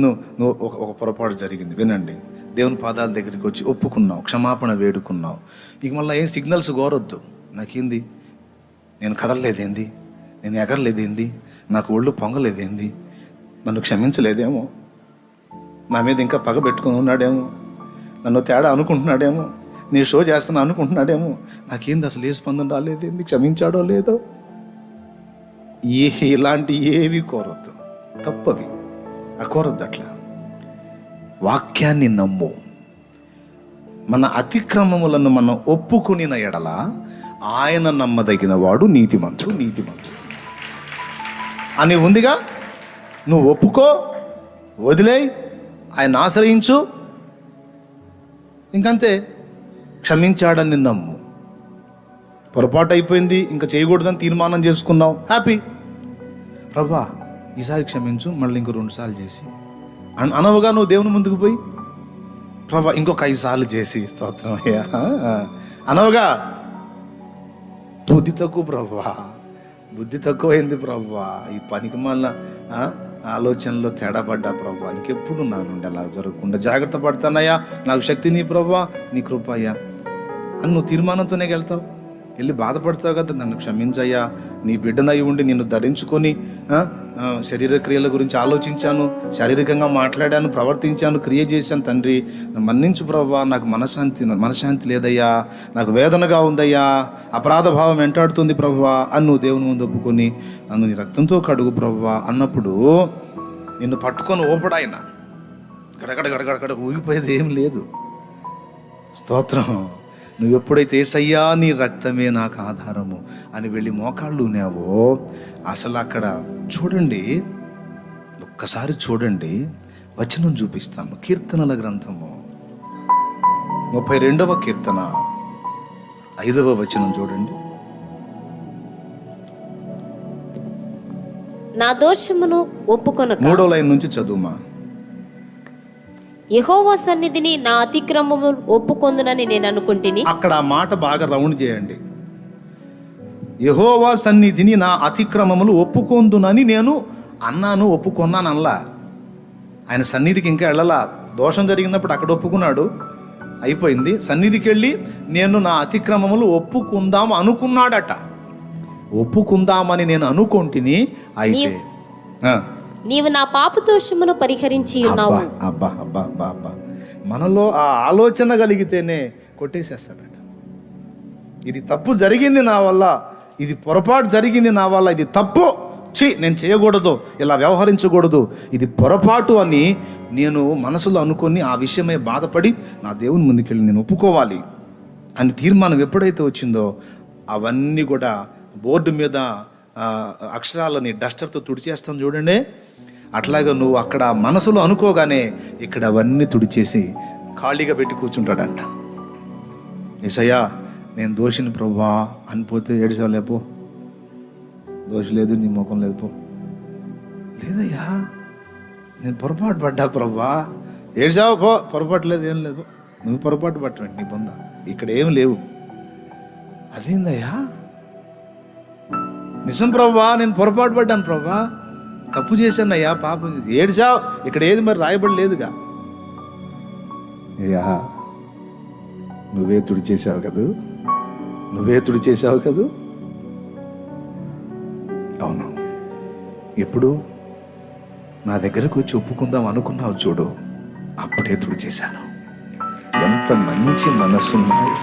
నువ్వు ఒక పొరపాటు జరిగింది, వినండి. దేవుని పాదాల దగ్గరికి వచ్చి ఒప్పుకున్నావు, క్షమాపణ వేడుకున్నావు. ఇక మళ్ళీ ఏం సిగ్నల్స్ కోరొద్దు. నాకేంది, నేను కదలలేదేంది, నేను ఎగరలేదేంది, నాకు ఒళ్ళు పొంగలేదేంది, నన్ను క్షమించలేదేమో, నా మీద ఇంకా పగ పెట్టుకుని ఉన్నాడేమో, నన్ను తేడా అనుకుంటున్నాడేమో, నీ షో చేస్తాను అనుకుంటున్నాడేమో, నాకేంది అసలు ఏ స్పందన రాలేదేంది, క్షమించాడో లేదో, ఇలాంటి ఏవి కోరొద్దు. తప్పవి కోరొద్దు. అట్లా వాక్యాన్ని నమ్ము. మన అతిక్రమములను మనం ఒప్పుకునిన ఎడల ఆయన నమ్మదగిన వాడు, నీతిమంతుడు అని ఉందిగా. నువ్వు ఒప్పుకో, వదిలేయ్, ఆయన ఆశ్రయించు, ఇంకంతే. క్షమించాడని నమ్ము. పొరపాటు అయిపోయింది, ఇంకా చేయకూడదని తీర్మానం చేసుకున్నావు, హ్యాపీ. ప్రభా ఈసారి క్షమించు, మళ్ళీ ఇంకో 2 సార్లు చేసి అనవుగా నువ్వు దేవుని ముందుకు పోయి, ప్రభా ఇంకొక 5 సార్లు చేసి, స్తోత్రం అయ్యా అనవుగా. బుద్ధి తక్కువ ప్రభా, బుద్ధి తక్కువైంది ప్రభా, ఈ పనికి మళ్ళా ఆలోచనలో తేడా పడ్డా ప్రభా, ఇంకెప్పుడు నా నుండి అలా జరగకుండా జాగ్రత్త పడతానయ్యా, నాకు శక్తి నీ ప్రభా, నీ కృప అయ్యా అని నువ్వు తీర్మానంతోనే వెళ్తావు. వెళ్ళి బాధపడతావు కదా, నన్ను క్షమించయ్యా, నీ బిడ్డనై ఉండి నిన్ను ధరించుకొని శరీర క్రియల గురించి ఆలోచించాను, శారీరకంగా మాట్లాడాను, ప్రవర్తించాను, క్రియ చేశాను, తండ్రి మన్నించు ప్రభా, నాకు మనశ్శాంతి లేదయ్యా, నాకు వేదనగా ఉందయ్యా, అపరాధ భావం వెంటాడుతుంది ప్రభా అని నువ్వు దేవుని ముందు ఒప్పుకొని నన్ను నీ రక్తంతో కడుగు ప్రభా అన్నప్పుడు నిన్ను పట్టుకొని ఓపడాయన గడగడ ఊగిపోయేది ఏం లేదు. స్తోత్రం. నువ్వు ఎప్పుడైతే యేసయ్యా నీ రక్తమే నాకు ఆధారము అని వెళ్ళి మోకాళ్ళు ఉన్నావో, అసలు అక్కడ చూడండి, ఒక్కసారి చూడండి, వచనం చూపిస్తాను. కీర్తనల గ్రంథము 32వ కీర్తన 5వ వచనం చూడండి. నా దోషమును ఒప్పుకొనక, 3వ లైన్ నుంచి చదువుమా. యెహోవా సన్నిధిని నా అతిక్రమము ఒప్పుకొందునని నేను అనుకుంటుని. అక్కడ ఆ మాట బాగా రౌండ్ చేయండి. యెహోవా సన్నిధిని నా అతిక్రమములు ఒప్పుకొందునని నేను అన్నాను, ఒప్పుకొన్నాను అనలా. ఆయన సన్నిధికి ఇంకా వెళ్ళలా. దోషం జరిగినప్పుడు అక్కడ ఒప్పుకున్నాడు, అయిపోయింది. సన్నిధికి వెళ్ళి నేను నా అతిక్రమములు ఒప్పుకుందాం అనుకున్నాడట. ఒప్పుకుందామని నేను అనుకుంటుని, అయితే నీవు నా పాప దోషమును పరిహరించి ఉన్నావు. అబ్బా అబ్బా అబ్బా అబ్బా, మనలో ఆ ఆలోచన కలిగితేనే కొట్టేసేస్తాడట. ఇది తప్పు జరిగింది నా వల్ల, ఇది పొరపాటు జరిగింది నా వల్ల, ఇది తప్పు, నేను చేయకూడదు, ఇలా వ్యవహరించకూడదు, ఇది పొరపాటు అని నేను మనసులో అనుకొని ఆ విషయమై బాధపడి నా దేవుని ముందుకెళ్ళి నేను ఒప్పుకోవాలి అని తీర్మానం ఎప్పుడైతే వచ్చిందో, అవన్నీ కూడా బోర్డు మీద అక్షరాలని డస్టర్తో తుడిచేస్తాను చూడండి. అట్లాగా నువ్వు అక్కడ మనసులో అనుకోగానే ఇక్కడ అవన్నీ తుడిచేసి ఖాళీగా పెట్టి కూర్చుంటాడంట. యేసయ్యా నేను దోషిని ప్రభువా అనిపోతే ఏడిసావు, లేపో, దోషి లేదు, నీ ముఖం లేదు, పో. లేదయ్యా నేను పొరపాటు పడ్డా ప్రభువా, ఏడిసావు, పో, పొరపాటు లేదు, ఏం లేదు, నువ్వు పొరపాటు పట్టండి, నీ పొంద ఇక్కడ ఏం లేవు. అదేందయ్యా, నిజం ప్రభువా, నేను పొరపాటు పడ్డాను ప్రభువా, తప్పు చేశానయ్యా, పాపం, ఏడిసావు, ఇక్కడ ఏది మరి రాయబడి లేదుగా. అయ్యా నువ్వే తుడిచేసావు కదూ. అవును, ఎప్పుడు నా దగ్గరకు వచ్చి ఒప్పుకుందాం అనుకున్నావు చూడు, అప్పుడే తుడిచేశాను. ఎంత మంచి మనసున్నావు.